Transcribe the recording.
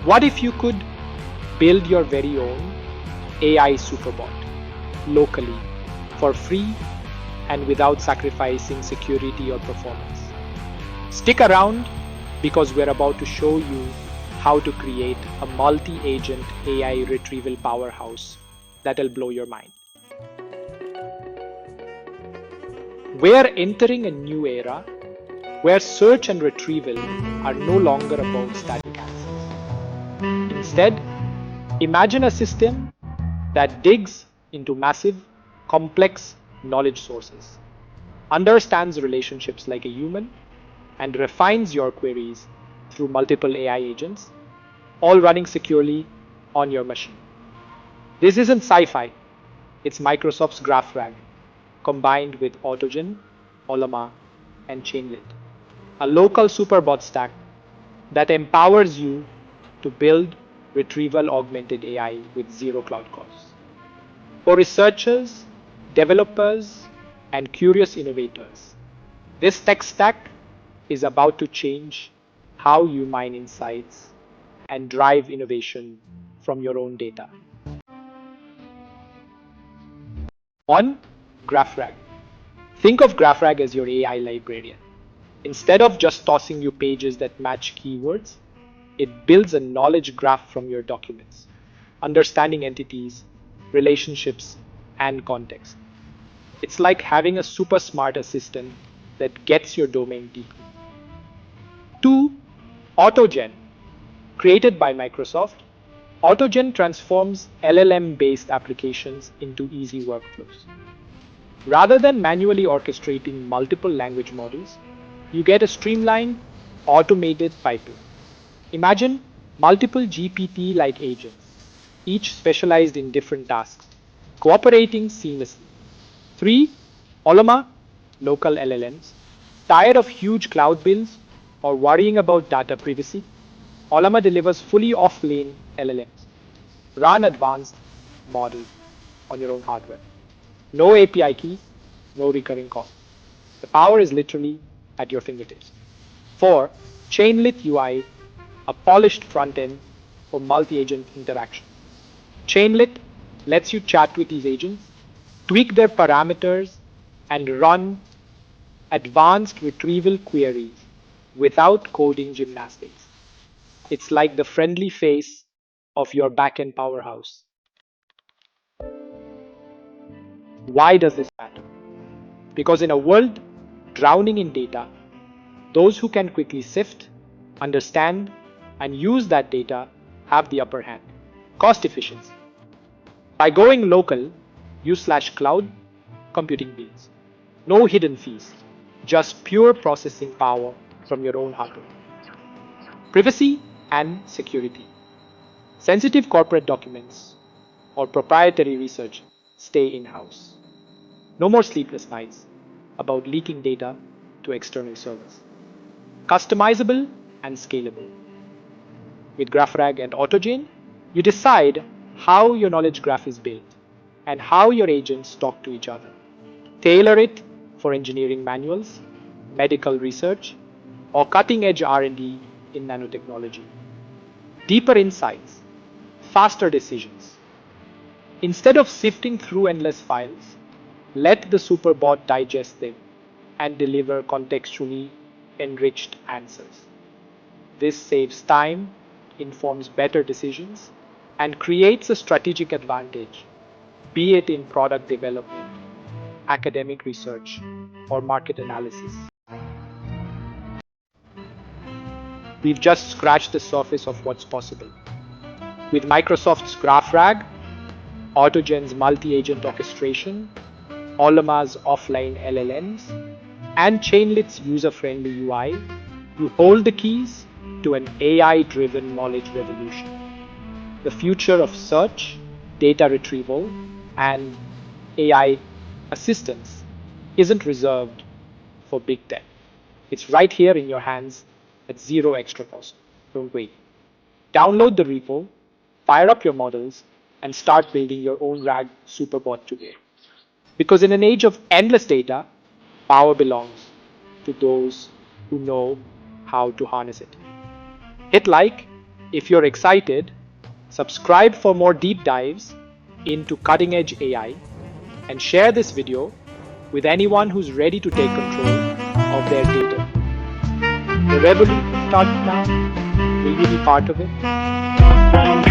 What if you could build your very own AI Superbot locally for free and without sacrificing security or performance? Stick around because we're about to show you how to create a multi-agent AI retrieval powerhouse that'll blow your mind. We're entering a new era where search and retrieval are no longer about static answers. Instead, imagine a system that digs into massive, complex knowledge sources, understands relationships like a human, and refines your queries through multiple AI agents, all running securely on your machine. This isn't sci-fi, it's Microsoft's GraphRAG combined with AutoGen, Ollama, and Chainlit, a local superbot stack that empowers you to build retrieval augmented AI with zero cloud costs. For researchers, developers, and curious innovators, this tech stack is about to change how you mine insights and drive innovation from your own data. 1. GraphRAG. Think of GraphRAG as your AI librarian. Instead of just tossing you pages that match keywords, it builds a knowledge graph from your documents, understanding entities, relationships, and context. It's like having a super smart assistant that gets your domain deeply. 2. AutoGen. Created by Microsoft, AutoGen transforms LLM-based applications into easy workflows. Rather than manually orchestrating multiple language models, you get a streamlined, automated pipeline. Imagine multiple GPT-like agents, each specialized in different tasks, cooperating seamlessly. 3. Ollama, local LLMs. Tired of huge cloud bills or worrying about data privacy? Ollama delivers fully off-lane LLMs. Run advanced models on your own hardware. No API keys, no recurring costs. The power is literally at your fingertips. 4. Chainlit UI, a polished front end for multi-agent interaction. Chainlit lets you chat with these agents, tweak their parameters, and run advanced retrieval queries without coding gymnastics. It's like the friendly face of your backend powerhouse. Why does this matter? Because in a world drowning in data, those who can quickly sift, understand, and use that data have the upper hand. Cost efficiency. By going local, you slash cloud computing bills. No hidden fees, just pure processing power from your own hardware. Privacy and security. Sensitive corporate documents or proprietary research stay in-house. No more sleepless nights about leaking data to external servers. Customizable and scalable. With GraphRAG and AutoGen, you decide how your knowledge graph is built and how your agents talk to each other. Tailor it for engineering manuals, medical research, or cutting-edge R&D in nanotechnology. Deeper insights, faster decisions. Instead of sifting through endless files, let the Superbot digest them and deliver contextually enriched answers. This saves time, informs better decisions, and creates a strategic advantage, be it in product development, academic research, or market analysis. We've just scratched the surface of what's possible. With Microsoft's GraphRAG, AutoGen's multi-agent orchestration, Ollama's offline LLMs, and Chainlit's user-friendly UI, you hold the keys to an AI-driven knowledge revolution. The future of search, data retrieval, and AI assistance isn't reserved for big tech. It's right here in your hands at zero extra cost. Don't wait. Download the repo, fire up your models, and start building your own RAG Superbot today. Because in an age of endless data, power belongs to those who know how to harness it. Hit like, If you're excited, subscribe for more deep dives into cutting-edge AI and share this video with anyone who's ready to take control of their data. The revolution starts now. Will you be part of it?